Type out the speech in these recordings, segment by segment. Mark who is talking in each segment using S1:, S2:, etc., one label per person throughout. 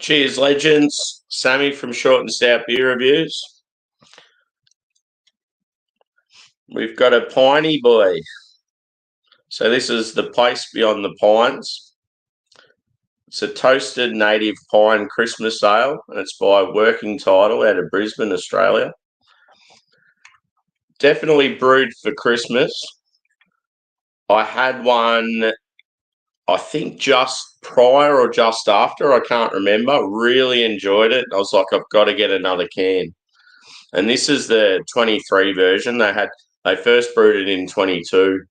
S1: Cheers, legends. Sammy from Short and Stout Beer Reviews. We've got a piney boy. So this is the Place Beyond the Pines. It's a toasted native pine Christmas ale, and it's by Working Title out of Brisbane, Australia. Definitely brewed for Christmas. I had one, I think just prior or just after, I can't remember. Really enjoyed it. I was like, I've got to get another can. And this is the 23 version. They first brewed it in 22,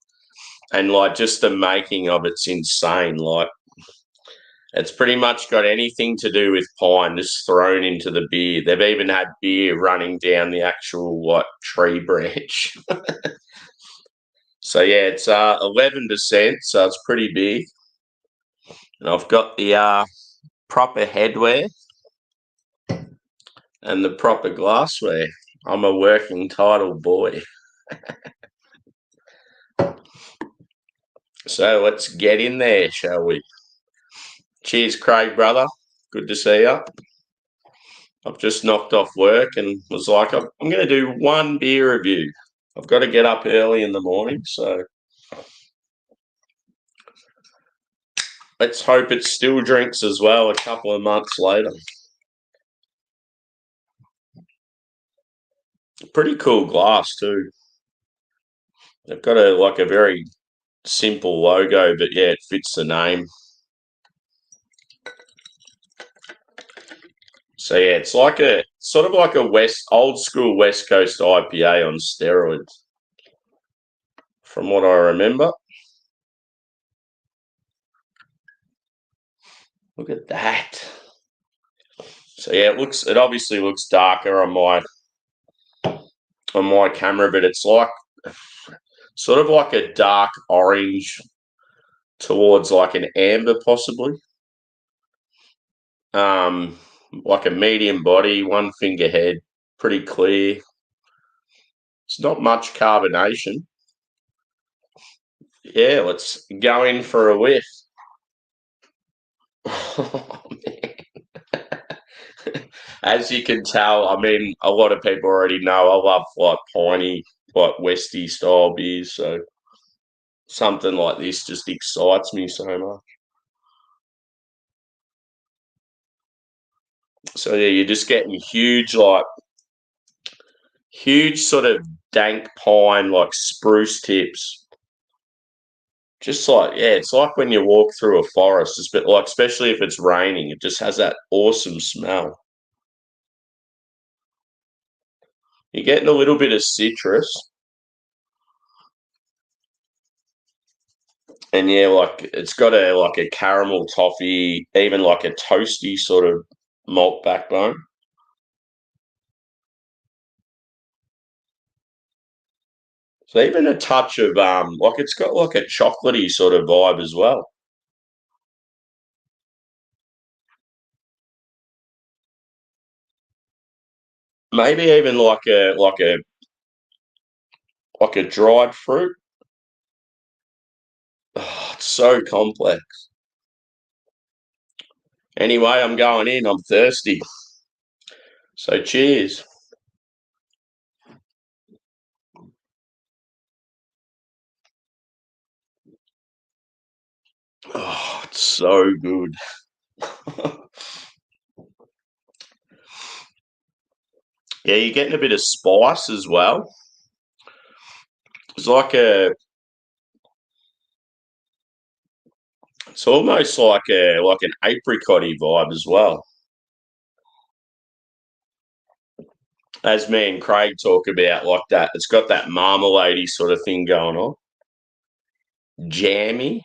S1: and like just the making of it's insane. Like it's pretty much got anything to do with pine just thrown into the beer. They've even had beer running down the actual tree branch. So yeah, it's 11%, so it's pretty big. And I've got the proper headwear and the proper glassware. I'm a Working Title boy. So let's get in there, shall we? Cheers, Craig, brother. Good to see you. I've just knocked off work and was like, I'm going to do one beer review. I've got to get up early in the morning, so let's hope it still drinks as well a couple of months later. Pretty cool glass too. They've got a very simple logo, but yeah, it fits the name. So yeah, it's like sort of like a old school West Coast IPA on steroids, from what I remember. Look at that. So yeah, it obviously looks darker on my camera, but it's like sort of like a dark orange towards like an amber possibly. Like a medium body, one finger head, pretty clear. It's not much carbonation. Yeah, let's go in for a whiff. Oh, man. As you can tell, I mean, a lot of people already know I love like piney, like Westy style beers, so something like this just excites me so much. So yeah, you're just getting huge sort of dank pine, like spruce tips. Just like, yeah, it's like when you walk through a forest, it's a bit like, especially if it's raining, it just has that awesome smell. You're getting a little bit of citrus. And yeah, like it's got a caramel toffee, even like a toasty sort of malt backbone. So even a touch of like it's got like a chocolatey sort of vibe as well. Maybe even like a dried fruit. Oh, it's so complex. Anyway, I'm going in. I'm thirsty. So cheers. Oh, it's so good. Yeah, you're getting a bit of spice as well. It's like it's almost like an apricotty vibe as well. As me and Craig talk about, like that, it's got that marmalade sort of thing going on. Jammy.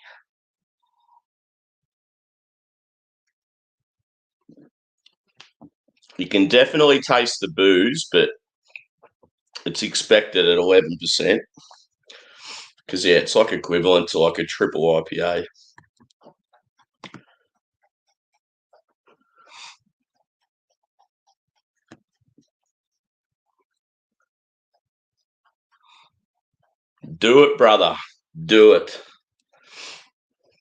S1: You can definitely taste the booze, but it's expected at 11%. Because yeah, it's like equivalent to like a triple IPA. Do it, brother. Do it.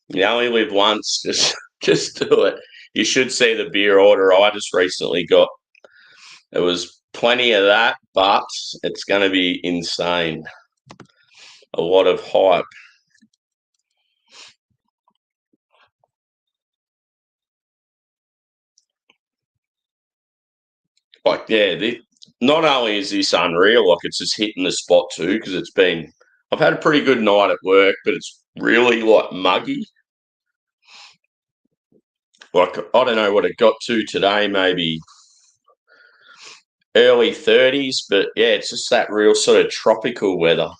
S1: You only live once. Just do it. You should see the beer order I just recently got. There was plenty of that, but it's going to be insane. A lot of hype. Like, yeah, not only is this unreal, like it's just hitting the spot too, because I've had a pretty good night at work, but it's really like muggy. Like, I don't know what it got to today, maybe early 30s, but yeah, it's just that real sort of tropical weather.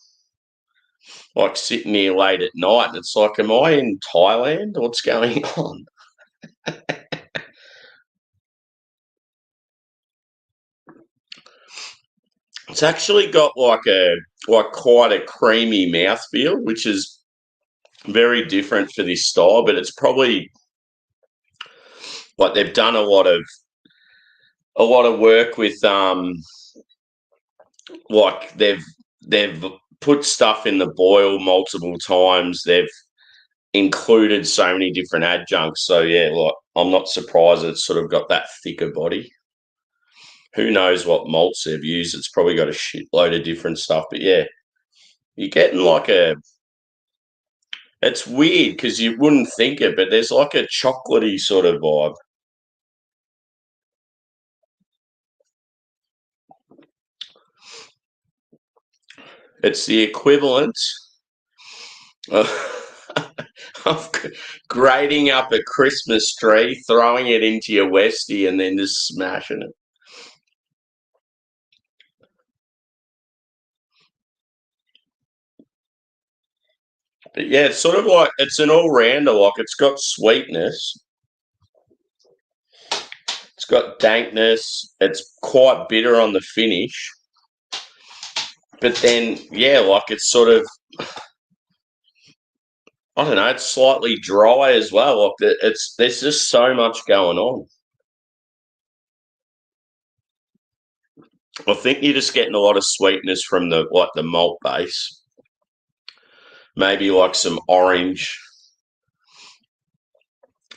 S1: Like sitting here late at night, and it's like, am I in Thailand? What's going on? It's actually got like quite a creamy mouthfeel, which is very different for this style, but it's probably like they've done a lot of work with like they've put stuff in the boil multiple times. They've included so many different adjuncts. So yeah, like I'm not surprised it's sort of got that thicker body. Who knows what malts they've used? It's probably got a shitload of different stuff. But yeah, you're getting like a. It's weird because you wouldn't think it, but there's like a chocolatey sort of vibe. It's the equivalent of, of grating up a Christmas tree, throwing it into your Westie, and then just smashing it. But yeah, it's sort of like it's an all rounder. Like it's got sweetness, it's got dankness, it's quite bitter on the finish. But then, yeah, like it's sort of, I don't know, it's slightly dry as well. Like it's there's just so much going on. I think you're just getting a lot of sweetness from the malt base. Maybe like some orange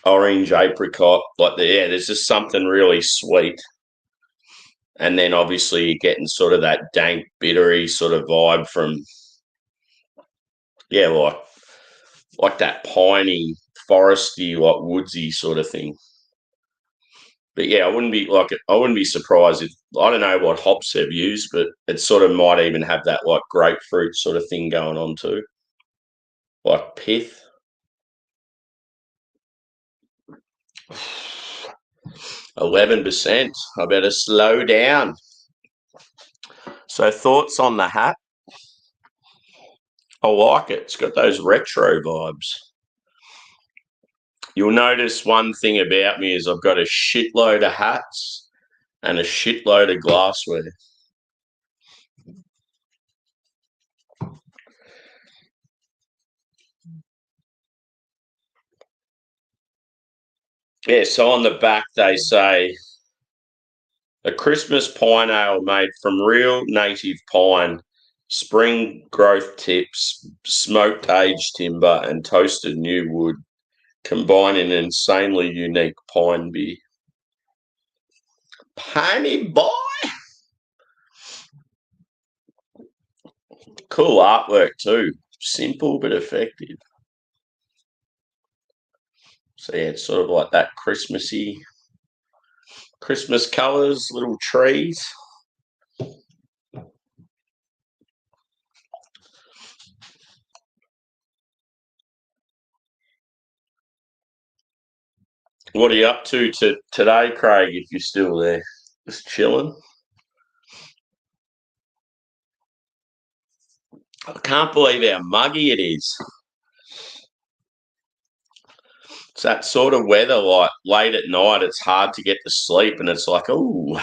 S1: apricot. Yeah, there's just something really sweet. And then obviously you're getting sort of that dank, bittery sort of vibe from, yeah, like that piney, foresty, like woodsy sort of thing. But yeah, I wouldn't be surprised if I don't know what hops they've used, but it sort of might even have that like grapefruit sort of thing going on too, like pith. 11%. I better slow down. So thoughts on the hat? I like it. It's got those retro vibes. You'll notice one thing about me is I've got a shitload of hats and a shitload of glassware. Yeah, so on the back they say a Christmas pine ale made from real native pine, spring growth tips, smoked aged timber, and toasted new wood, combined in an insanely unique pine beer. Piney boy! Cool artwork too. Simple but effective. So yeah, it's sort of like that Christmas colours, little trees. What are you up to today, Craig, if you're still there? Just chilling? I can't believe how muggy it is. It's that sort of weather, like late at night, it's hard to get to sleep, and it's like, oh,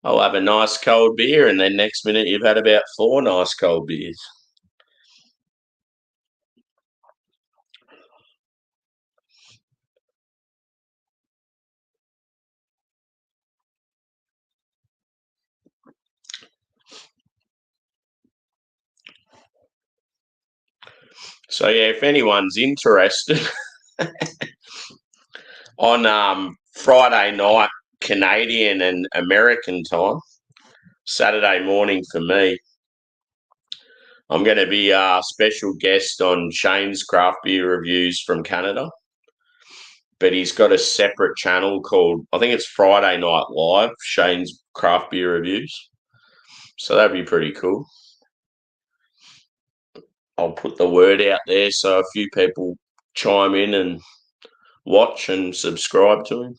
S1: I'll have a nice cold beer, and then next minute you've had about four nice cold beers. So yeah, if anyone's interested, on Friday night, Canadian and American time. Saturday morning for me. I'm going to be a special guest on Shane's craft beer reviews from Canada. But he's got a separate channel called, I think it's Friday Night Live, Shane's craft beer reviews. So that'd be pretty cool. I'll put the word out there so a few people chime in and watch and subscribe to him.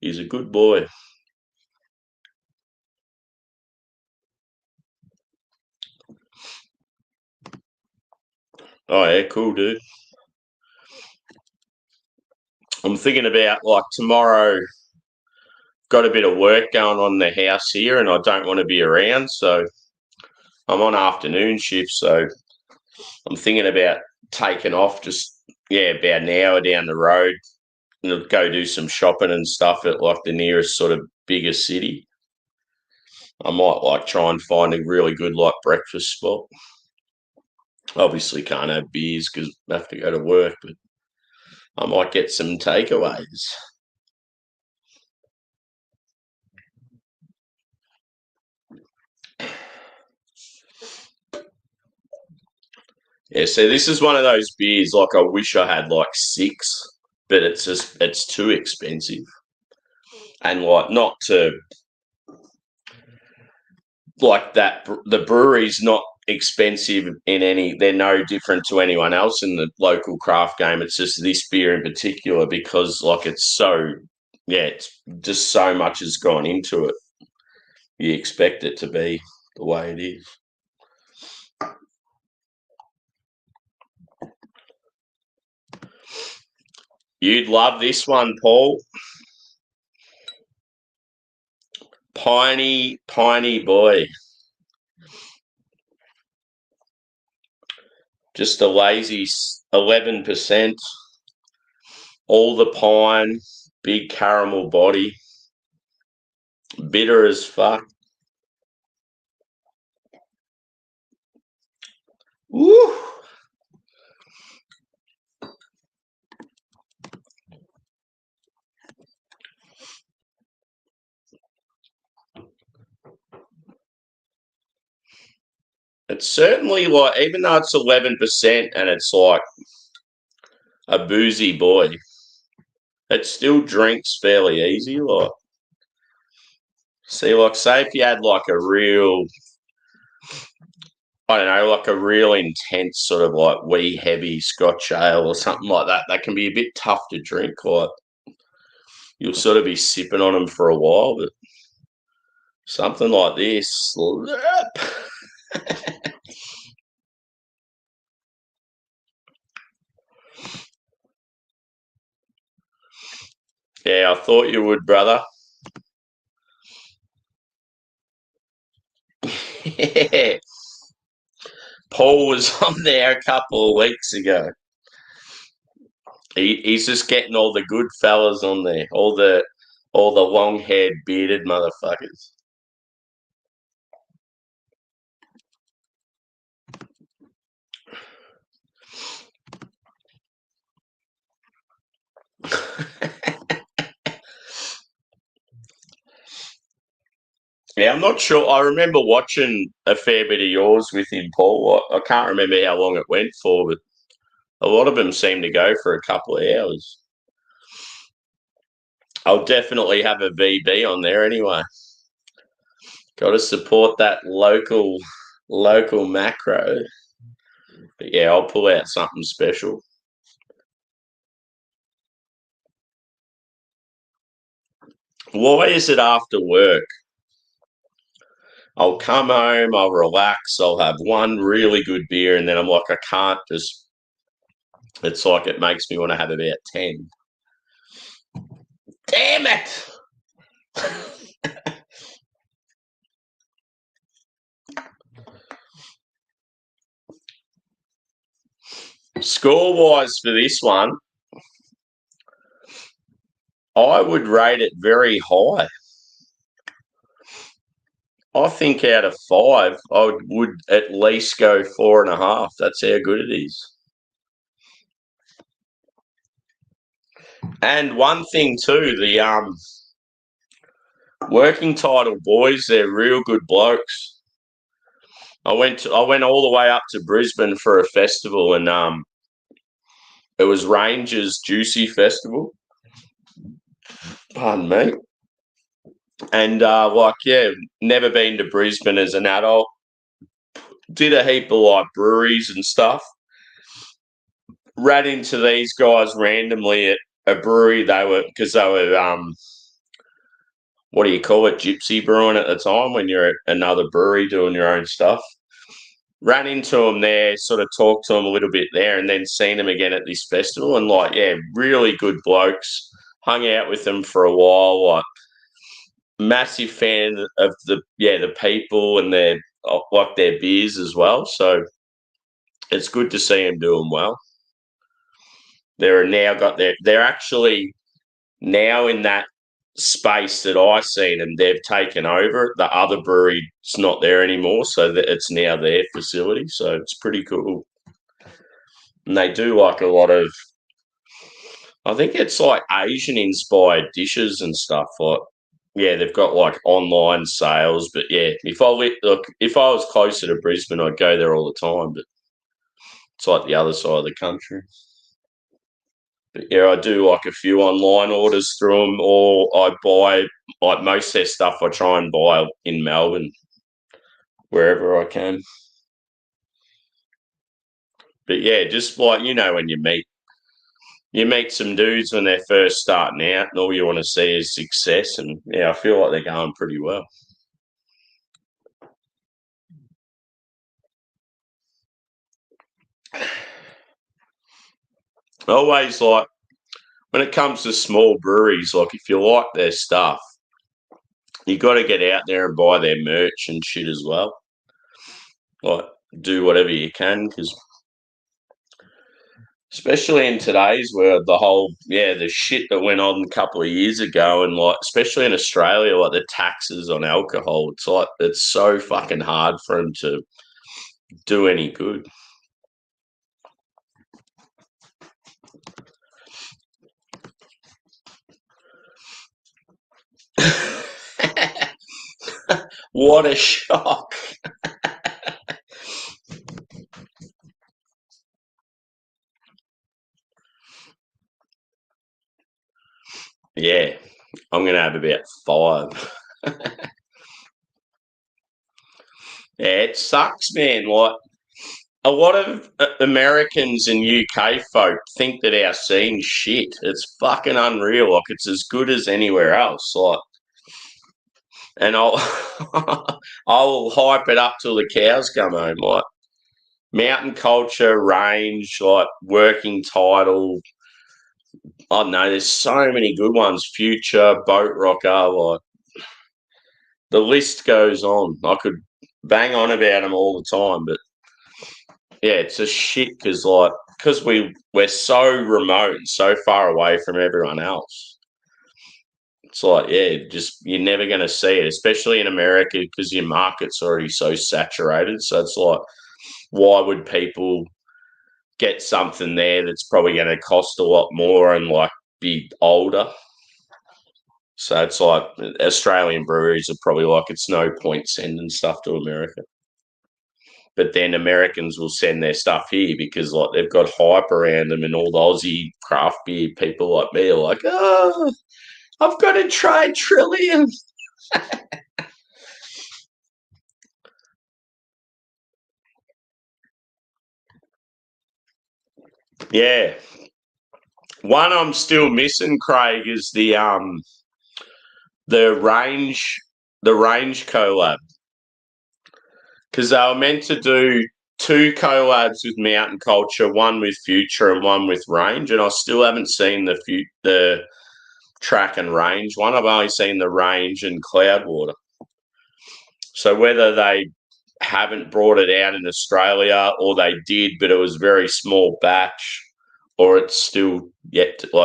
S1: He's a good boy. Oh, yeah, cool, dude. I'm thinking about, like, tomorrow, got a bit of work going on in the house here and I don't want to be around, so I'm on afternoon shift, so I'm thinking about taking off just, about an hour down the road and go do some shopping and stuff at, like, the nearest sort of bigger city. I might, like, try and find a really good, like, breakfast spot. Obviously can't have beers because I have to go to work, but I might get some takeaways. Yeah, so this is one of those beers, like, I wish I had, like, 6, but it's too expensive. And, like, not to, like, that, the brewery's not expensive in any, they're no different to anyone else in the local craft game. It's just this beer in particular because, like, it's so, it's just so much has gone into it. You expect it to be the way it is. You'd love this one, Paul. Piney boy. Just a lazy 11%. All the pine, big caramel body. Bitter as fuck. Woo! It's certainly, like, even though it's 11% and it's like a boozy boy, it still drinks fairly easy. Like, see, like, say if you had, like, a real, I don't know, like a real intense sort of, like, wee heavy Scotch ale or something like that, that can be a bit tough to drink. Like, you'll sort of be sipping on them for a while, but something like this, yeah, I thought you would, brother. Yeah. Paul was on there a couple of weeks ago. He's just getting all the good fellas on there, all the long haired bearded motherfuckers. Yeah, I'm not sure. I remember watching a fair bit of yours with him, Paul. I can't remember how long it went for, but a lot of them seem to go for a couple of hours. I'll definitely have a VB on there anyway. Got to support that local macro. But yeah, I'll pull out something special. Why is it after work? I'll come home, I'll relax, I'll have one really good beer, and then I'm like, I can't just. It's like it makes me want to have about 10. Damn it! Score wise for this one, I would rate it very high. I think out of 5, I would at least go 4.5. That's how good it is. And one thing too, the working title boys, they're real good blokes. I went all the way up to Brisbane for a festival, and it was Rangers Juicy Festival. Pardon me. And never been to Brisbane as an adult. Did a heap of like breweries and stuff. Ran into these guys randomly at a brewery. They were what do you call it, gypsy brewing at the time when you're at another brewery doing your own stuff. Ran into them there, sort of talked to them a little bit there, and then seen them again at this festival. And really good blokes. Hung out with them for a while. Like, massive fan of the people and their beers as well. So it's good to see them doing well. They're actually now in that space that I seen, and they've taken over it. The other brewery's not there anymore, so that it's now their facility. So it's pretty cool. And they do like a lot of, I think it's like Asian inspired dishes and stuff. Like, yeah, they've got like online sales, but yeah, if I was closer to Brisbane, I'd go there all the time. But it's like the other side of the country. But yeah, I do like a few online orders through them, or I buy like most of their stuff. I try and buy in Melbourne wherever I can. But yeah, just like when you meet some dudes when they're first starting out, and all you want to see is success. And yeah, I feel like they're going pretty well. Always like when it comes to small breweries, like if you like their stuff, you got to get out there and buy their merch and shit as well. Like, do whatever you can, because especially in today's world, the shit that went on a couple of years ago, and like especially in Australia, like the taxes on alcohol, it's like it's so fucking hard for them to do any good. What a shock. Yeah, I'm going to have about 5. Yeah, it sucks, man. Like, a lot of Americans and UK folk think that our scene's shit. It's fucking unreal. Like, it's as good as anywhere else. Like, and I'll hype it up till the cows come home. Like, mountain culture, range, like working title. I don't know. There's so many good ones. Future, boat rocker. Like, the list goes on. I could bang on about them all the time, but yeah, it's a shit because we're so remote and so far away from everyone else. It's like, yeah, just you're never going to see it, especially in America, because your market's already so saturated. So it's like, why would people get something there that's probably going to cost a lot more and like be older? So it's like Australian breweries are probably like, it's no point sending stuff to America. But then Americans will send their stuff here because like they've got hype around them, and all the Aussie craft beer people like me are like, oh, I've got to try Trillium. Yeah. One I'm still missing, Craig, is the range the range collab. Because they were meant to do 2 collabs with Mountain Culture, one with Future and one with Range, and I still haven't seen the track and Range one. I've only seen the Range and Cloudwater. So whether they haven't brought it out in Australia, or they did, but it was very small batch, or it's still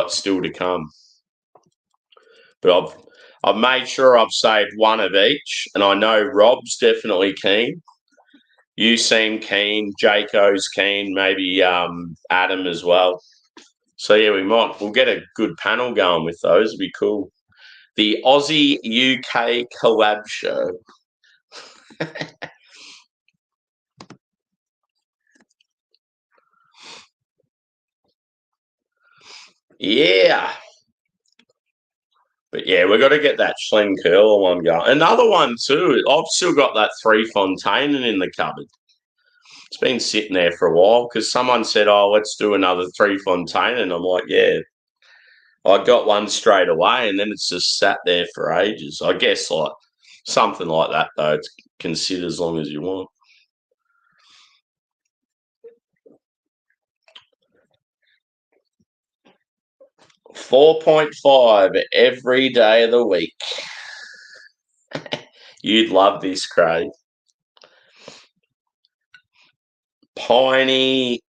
S1: still to come. But I've made sure I've saved one of each, and I know Rob's definitely keen. You seem keen, Jaco's keen, maybe Adam as well. So yeah, we'll get a good panel going with those. It'd be cool. The Aussie UK collab show. Yeah. But yeah, we've got to get that Schling Curler one going. Another one too. I've still got that 3 Fontaine in the cupboard. It's been sitting there for a while because someone said, "Oh, let's do another 3 Fontaine," and I'm like, "Yeah." I got one straight away, and then it's just sat there for ages. I guess like something like that though. It's considered as long as you want. 4.5 every day of the week. You'd love this, Craig. Piney,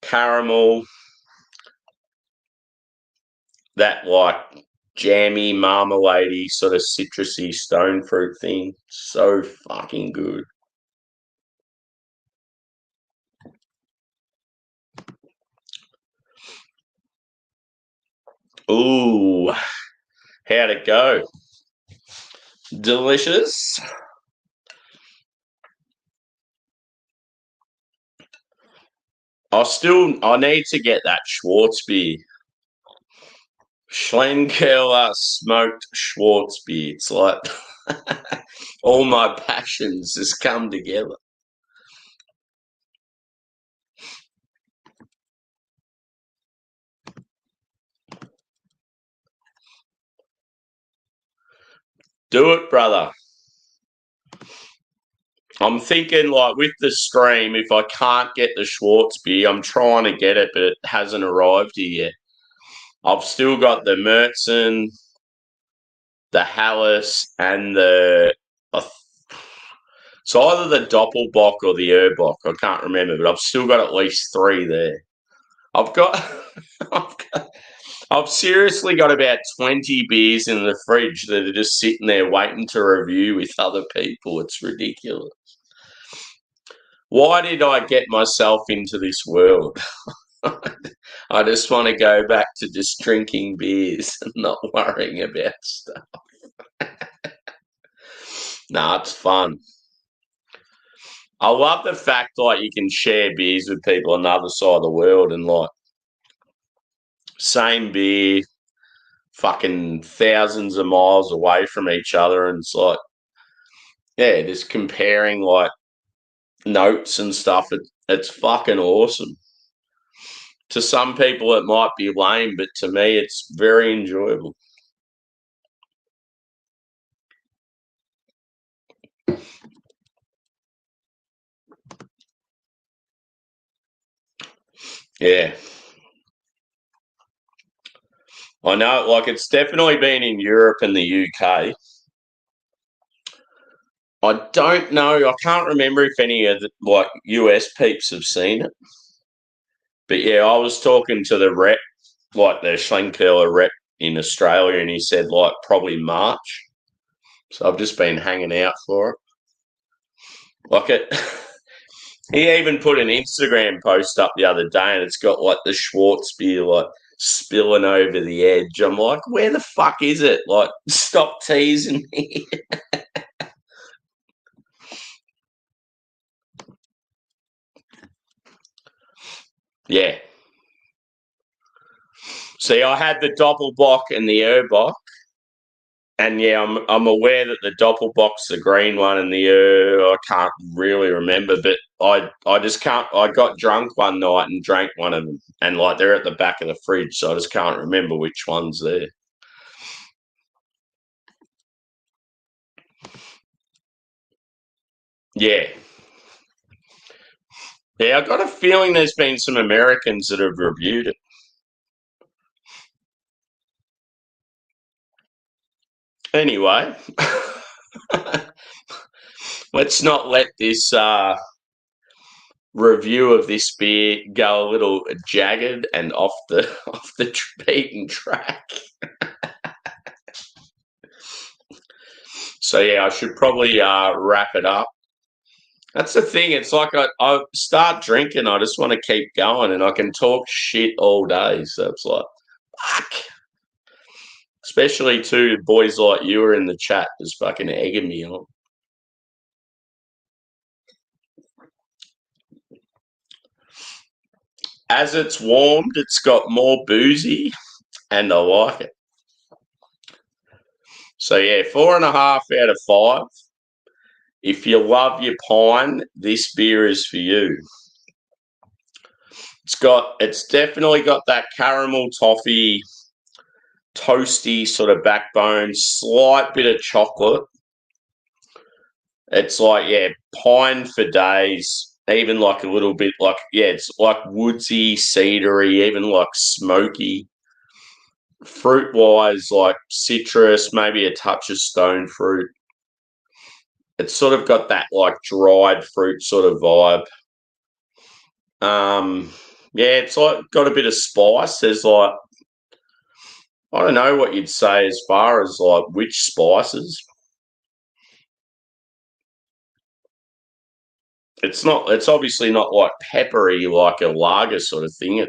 S1: caramel, that like jammy, marmalade sort of citrusy stone fruit thing. So fucking good. Ooh, how'd it go? Delicious. I need to get that Schwarzbier. Schlenkerla smoked Schwarzbier. It's like all my passions just come together. Do it, brother. I'm thinking like with the stream, if I can't get the Schwarzbier, I'm trying to get it, but it hasn't arrived here yet. I've still got the Mertzen, the Hallis, and it's either the Doppelbock or the Urbock. I can't remember, but I've still got at least 3 there. I've got, I've got, I've seriously got about 20 beers in the fridge that are just sitting there waiting to review with other people. It's ridiculous. Why did I get myself into this world? I just want to go back to just drinking beers and not worrying about stuff. Nah, it's fun. I love the fact like you can share beers with people on the other side of the world and like same beer, fucking thousands of miles away from each other, and it's like yeah, just comparing like notes and stuff. It's fucking awesome. To some people it might be lame, but to me it's very enjoyable. Yeah. I know, like it's definitely been in Europe and the UK. I don't know. I can't remember if any of the like US peeps have seen it. But yeah, I was talking to the rep, like the Schlenkerla rep in Australia, and he said like probably March. So I've just been hanging out for it. Like it, he even put an Instagram post up the other day, and it's got like the Schwarzbier like spilling over the edge. I'm like, where the fuck is it? Like, stop teasing me. Yeah. See, I had the Doppelbock and the Urbock. And yeah, I'm aware that the Doppelbock's the green one, and the I can't really remember, but I just can't. I got drunk one night and drank one of them, and like they're at the back of the fridge, so I just can't remember which one's there. Yeah, yeah. I got a feeling there's been some Americans that have reviewed it. Anyway, let's not let this review of this beer go a little jagged and off the off the beaten track. So yeah, I should probably wrap it up. That's the thing. It's like I start drinking, I just want to keep going, and I can talk shit all day. So it's like, fuck. Especially to boys like you are in the chat, just fucking egging me on. As it's warmed, it's got more boozy, and I like it. So yeah, 4.5 out of 5. If you love your pine, this beer is for you. It's definitely got that caramel toffee, toasty sort of backbone, slight bit of chocolate. It's like, yeah, pine for days, even like a little bit like, yeah, it's like woodsy, cedary, even like smoky. Fruit wise, like citrus, maybe a touch of stone fruit. It's sort of got that like dried fruit sort of vibe. Yeah, it's like got a bit of spice. There's like, I don't know what you'd say as far as like which spices. It's obviously not like peppery like a lager sort of thing.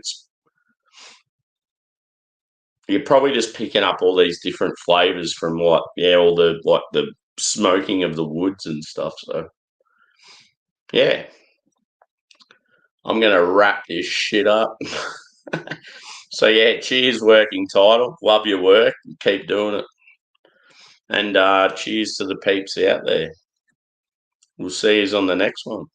S1: You're probably just picking up all these different flavors from like, yeah, all the smoking of the woods and stuff. So yeah, I'm gonna wrap this shit up. So yeah, cheers, working title. Love your work. Keep doing it. And cheers to the peeps out there. We'll see you on the next one.